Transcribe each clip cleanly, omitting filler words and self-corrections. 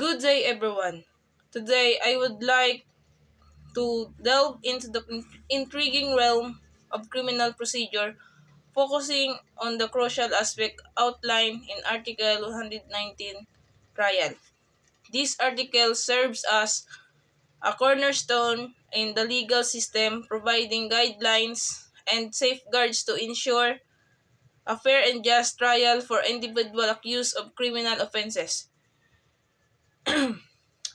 Good day, everyone. Today, I would like to delve into the intriguing realm of criminal procedure, focusing on the crucial aspect outlined in Article 119 trial. This article serves as a cornerstone in the legal system, providing guidelines and safeguards to ensure a fair and just trial for individual accused of criminal offenses.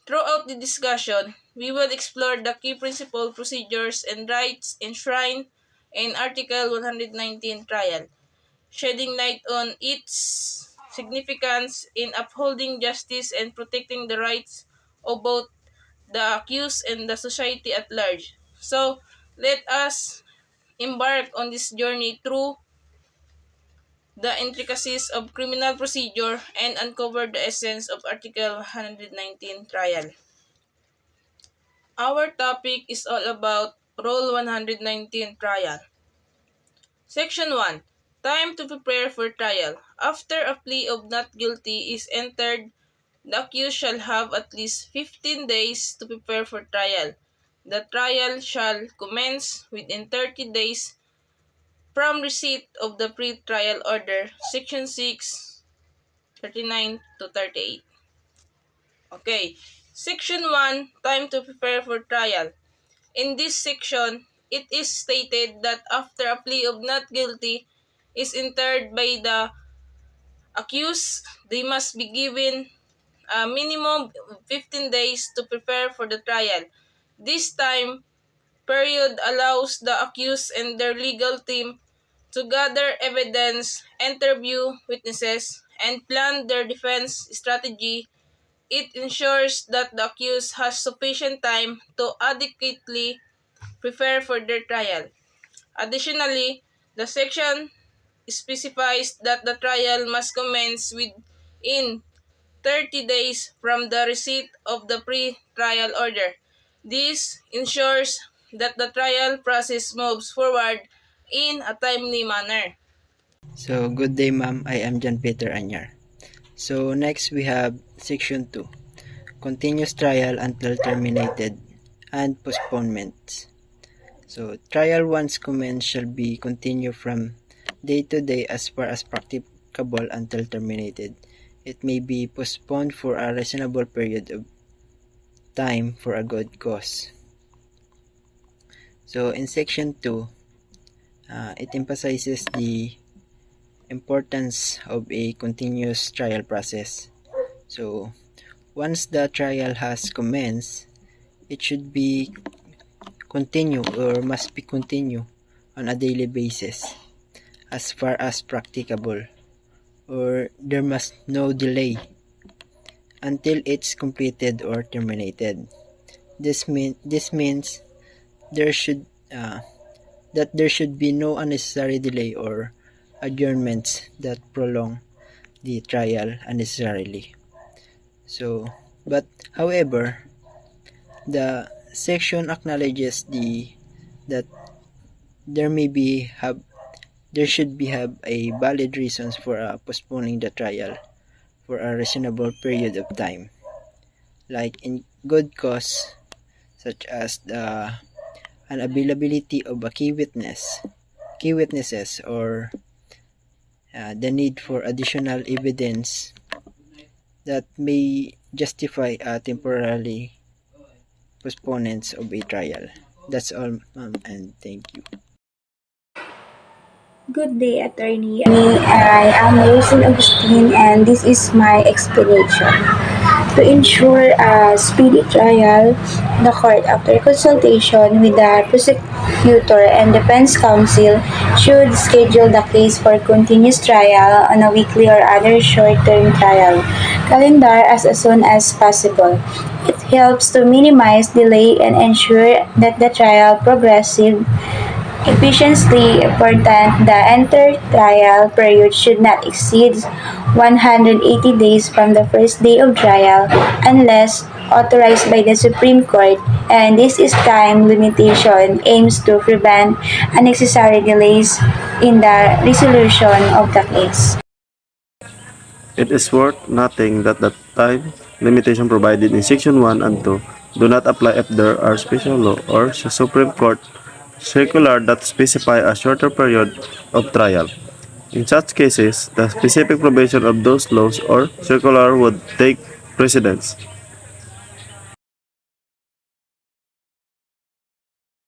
Throughout the discussion, we will explore the key principal procedures and rights enshrined in Article 119 trial, shedding light on its significance in upholding justice and protecting the rights of both the accused and the society at large. So, let us embark on this journey through the intricacies of criminal procedure and uncover the essence of Article 119 trial. Our topic is all about Rule 119 trial. Section 1. Time to prepare for trial. After a plea of not guilty is entered, the accused shall have at least 15 days to prepare for trial. The trial shall commence within 30 days from receipt of the pre-trial order. Section 6, 39 to 38. Okay. Section 1. Time to prepare for trial. In this section, it is stated that after a plea of not guilty is entered by the accused, they must be given a minimum of 15 days to prepare for the trial. This time period allows the accused and their legal team to gather evidence, interview witnesses, and plan their defense strategy. It ensures that the accused has sufficient time to adequately prepare for their trial. Additionally, the section specifies that the trial must commence within 30 days from the receipt of the pre-trial order. This ensures that the trial process moves forward in a timely manner. So, good day ma'am, I am John Peter Anyar. So, next we have Section 2, Continuous Trial until Terminated and Postponements. So, trial once commenced shall be continued from day to day as far as practicable until terminated. It may be postponed for a reasonable period of time for a good cause. So, in Section 2, it emphasizes the importance of a continuous trial process. So, once the trial has commenced, it should be continue or must be continue on a daily basis as far as practicable, or there must no delay until it's completed or terminated. This means there should that there should be no unnecessary delay or adjournments that prolong the trial unnecessarily. So, but however, the section acknowledges that there may be have there should be have a valid reasons for postponing the trial for a reasonable period of time, like in good cause, such as the unavailability of a key witnesses, or the need for additional evidence that may justify temporarily postponements of a trial. That's all, ma'am, and thank you. Good day, attorney. I am Rosin Agustin, and this is my explanation. To ensure a speedy trial, the court, after consultation with the prosecutor and defense counsel, should schedule the case for continuous trial on a weekly or other short-term trial calendar as soon as possible. It helps to minimize delay and ensure that the trial progresses efficiently. Important, the entire trial period should not exceed 180 days from the first day of trial unless authorized by the Supreme Court, and this is time limitation aims to prevent unnecessary delays in the resolution of the case. It is worth noting that the time limitation provided in Section 1 and 2 do not apply if there are special law or Supreme Court circular that specify a shorter period of trial. In such cases, the specific provision of those laws or circular would take precedence.